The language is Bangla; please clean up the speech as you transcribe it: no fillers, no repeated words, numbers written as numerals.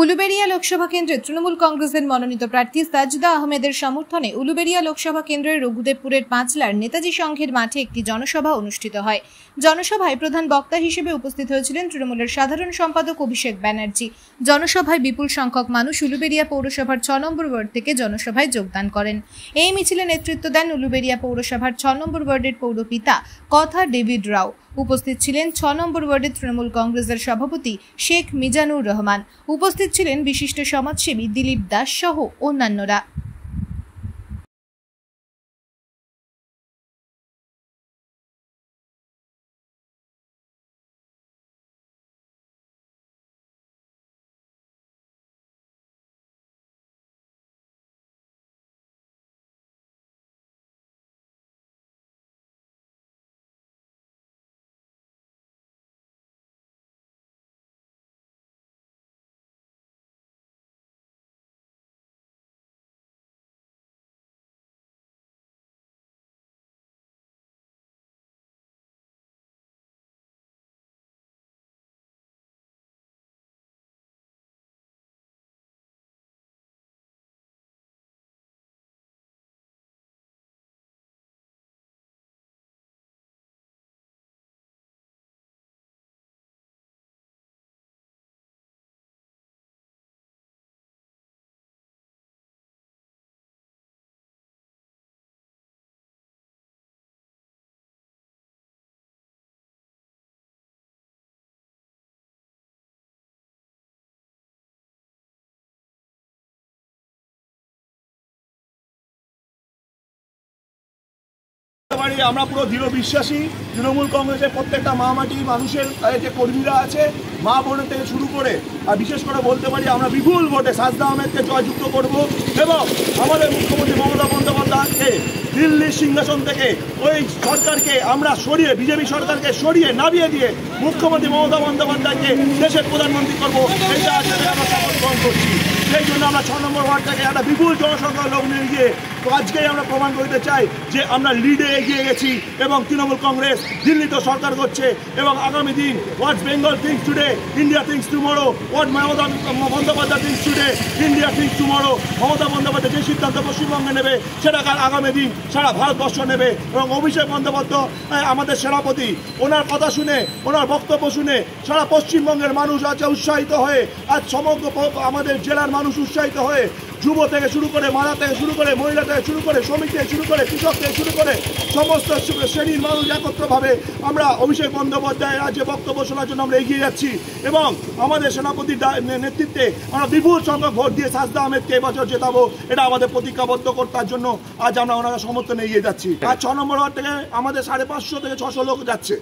উলুবেড়িয়া লোকসভা কেন্দ্রে তৃণমূল কংগ্রেসের মনোনীত প্রার্থী সাজদা আহমেদের সমর্থনে উলুবেড়িয়া লোকসভা কেন্দ্রের রঘুদেবপুরের পাঁচলার নেতাজি সংঘের মাঠে একটি জনসভা অনুষ্ঠিত হয়। জনসভায় প্রধান বক্তা হিসেবে উপস্থিত হয়েছিলেন তৃণমূলের সাধারণ সম্পাদক অভিষেক ব্যানার্জি। জনসভায় বিপুল সংখ্যক মানুষ উলুবেড়িয়া পৌরসভার ৬ নম্বর ওয়ার্ড থেকে জনসভায় যোগদান করেন। এই মিছিলে নেতৃত্ব দেন উলুবেড়িয়া পৌরসভার ৬ নম্বর ওয়ার্ডের পৌরপিতা কথা ডেভিড রাও। উপস্থিত ছিলেন ৬ নম্বর ওয়ার্ডের তৃণমূল কংগ্রেসের সভাপতি শেখ মিজানুর রহমান। উপস্থিত ছিলেন বিশিষ্ট সমাজসেবী দিলীপ দাস সহ অন্যান্যরা। আমরা পুরো দৃঢ় বিশ্বাসী তৃণমূল কংগ্রেসের প্রত্যেকটা মা মাটি মানুষের যে কর্মীরা আছে, মা বোনের থেকে শুরু করে আর বিশেষ করে বলতে পারি আমরা বিপুল ভোটে সাজদা আহমেদকে জয়যুক্ত করব এবং আমাদের মুখ্যমন্ত্রী মমতা বন্দ্যোপাধ্যায়কে দিল্লির সিংহাসন থেকে ওই সরকারকে আমরা সরিয়ে বিজেপি সরকারকে সরিয়ে নামিয়ে দিয়ে মুখ্যমন্ত্রী মমতা বন্দ্যোপাধ্যায়কে দেশের প্রধানমন্ত্রী করবো, এইটা আজকে আমরা শপথ গ্রহণ করছি। সেই জন্য আমরা ৬ নম্বর ওয়ার্ড থেকে একটা বিপুল জনসংখ্যার লোক নিয়ে গিয়ে তো আজকেই আমরা প্রমাণ করতে চাই যে আমরা লিডে এগিয়ে গেছি এবং তৃণমূল কংগ্রেস দিল্লিতে সরকার করছে এবং আগামী দিন what Bengal thinks today India thinks tomorrow, what Mamata Bandyopadhyay thinks today India thinks tomorrow. Mamata Bandyopadhyay যে সিদ্ধান্ত পশ্চিমবঙ্গে নেবে সেটা আগামী দিন সারা ভারতবর্ষ নেবে এবং অভিষেক বন্দ্যোপাধ্যায় আমাদের সেনাপতি, ওনার কথা শুনে ওনার বক্তব্য শুনে সারা পশ্চিমবঙ্গের মানুষ আছে উৎসাহিত হয়ে, আজ সমগ্র আমাদের জেলার মানুষ উৎসাহিত হয়ে যুব থেকে শুরু করে মারা থেকে শুরু করে মহিলা থেকে শুরু করে শ্রমিক থেকে শুরু করে কৃষক থেকে শুরু করে সমস্ত শ্রেণীর মানুষ একত্রভাবে আমরা অভিষেক বন্দ্যোপাধ্যায়ের রাজ্যে বক্তব্য শোনার জন্য আমরা এগিয়ে যাচ্ছি এবং আমাদের সেনাপতির নেতৃত্বে আমরা বিপুল সংখ্যক ভোট দিয়ে সাজদা আহমেদকে এবছর জেতাবো, এটা আমাদের প্রতিজ্ঞাবদ্ধ করার জন্য আজ আমরা ওনারা সমর্থনে এগিয়ে যাচ্ছি। আর ৬ নম্বর ওয়ার্ড থেকে আমাদের ৫৫০ থেকে ৬০০ লোক যাচ্ছে।